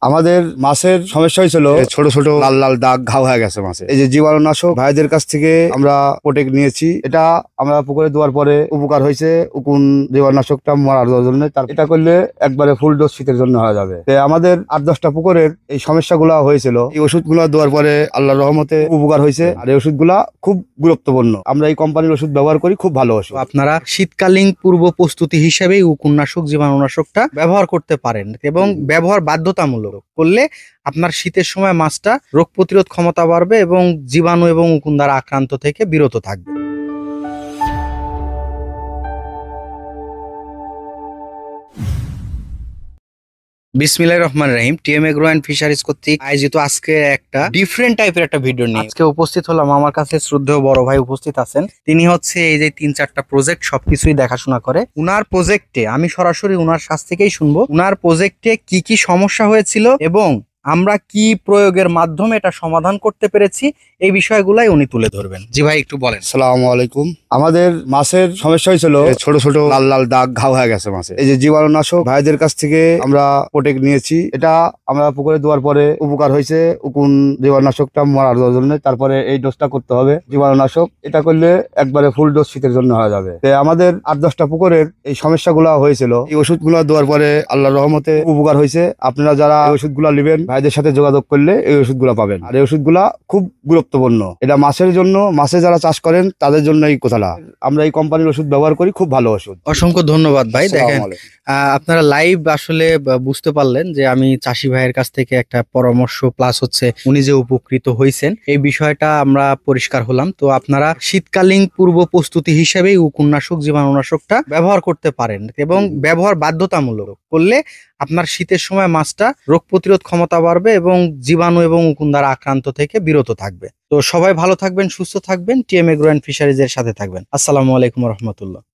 আমাদের মাছের সমস্যা হয়েছিল, ছোট ছোট লাল লাল দাগ ঘাও হয়ে গেছে মাছে। এই যে জীবাণুনাশক ভাইদের কাছ থেকে আমরা প্রোটেক্ট নিয়েছি, এটা আমরা পুকুরে দেওয়ার পরে উপকার হয়েছে। উকুন জীবাণুনাশকটা মারার জন্য এটা করলে একবারে ফুল ডোজ শীতের জন্য হয়ে যাবে। আমাদের 8-10টা পুকুরের এই সমস্যাগুলো হয়েছিল, এই ওষুধগুলো দেওয়ার পরে আল্লাহর রহমতে উপকার হয়েছে। আর এই ওষুধগুলা খুব গুরুত্বপূর্ণ, আমরা এই কোম্পানির ওষুধ ব্যবহার করি, খুব ভালো ওষুধ। আপনারা শীতকালীন পূর্ব প্রস্তুতি হিসেবে উকুননাশক জীবাণুনাশকটা ব্যবহার করতে পারেন এবং ব্যবহার বাধ্যতামূলক করলে আপনার শীতের সময় মাছটা রোগ প্রতিরোধ ক্ষমতা বাড়বে এবং জীবাণু এবং উকুন দ্বারা আক্রান্ত থেকে বিরত থাকবে। বিসমিল্লাহির রহমানির রহিম। টিএম এগ্রো অ্যান্ড ফিশারিজ কর্তৃক আয়োজিত আজকে একটা ডিফারেন্ট টাইপের একটা ভিডিও নিয়ে আজকে উপস্থিত হলাম। আমার কাছে শ্রদ্ধেয় বড় ভাই উপস্থিত আছেন। তিনি হচ্ছে এই যে 3-4টা প্রজেক্ট সবকিছুই দেখাশোনা করে। উনার প্রজেক্টে আমি সরাসরি উনার কাছ থেকেই শুনবো উনার প্রজেক্টে কি কি সমস্যা হয়েছিল এবং আমরা কি প্রয়োগের মাধ্যমে এটা সমাধান করতে পেরেছি, এই বিষয়গুলাই উনি তুলে ধরবেন। জি ভাই, একটু বলেন। আসসালামু আলাইকুম। আমাদের মাছের সমস্যা হয়েছিল, ছোট ছোট লাল লাল দাগ ঘাও হয়ে গেছে মাছে। এই যে জীবাণুনাশক ভাইদের কাছ থেকে আমরা প্রোটেক্ট নিয়েছি, এটা আমরা পুকুরে দেওয়ার পরে উপকার হয়েছে। উকুন জীবাণুনাশকটা মারার জন্য তারপরে এই ডোজটা করতে হবে জীবাণুনাশক, এটা করলে একবারে ফুল ডোজ শীতের জন্য হয়ে যাবে। আমাদের 8-10টা পুকুরের এই সমস্যাগুলো হয়েছিল, এই ওষুধগুলো দেওয়ার পরে আল্লাহর রহমতে উপকার হয়েছে। আপনারা যারা এই ওষুধগুলো নেবেন ভাইদের সাথে যোগাযোগ করলে এই ওষুধগুলো পাবেন। আর এই ওষুধগুলা খুব গুরুত্বপূর্ণ, এটা মাছের জন্য, মাছে যারা চাষ করেন তাদের জন্য এই কথাটা। আমরা এই কোম্পানির ওষুধ ব্যবহার করি, খুব ভালো ওষুধ। অসংখ্য ধন্যবাদ ভাই। দেখেন, আপনারা লাইভ আসলে বুঝতে পারলেন যে আমি চাষি ভাইয়ের কাছ থেকে একটা পরামর্শ প্লাস হচ্ছে উনি যে উপকৃত হয়েছেন এই বিষয়টা আমরা পরিষ্কার হলাম। তো আপনারা শীতকালীন পূর্ব প্রস্তুতি হিসেবে উকুননাশক জীবাণুনাশকটা ব্যবহার করতে পারেন এবং ব্যবহার বাধ্যতামূলক করলে আপনার শীতের সময় মাছটা রোগ প্রতিরোধ ক্ষমতা বাড়বে এবং জীবাণু এবং উকুন দ্বারা আক্রান্ত থেকে বিরত থাকবে। তো সবাই ভালো থাকবেন, সুস্থ থাকবেন, টিএম এগ্রো অ্যান্ড ফিশারিজ এর সাথে থাকবেন। আসসালামু আলাইকুম রহমতুল্লাহ।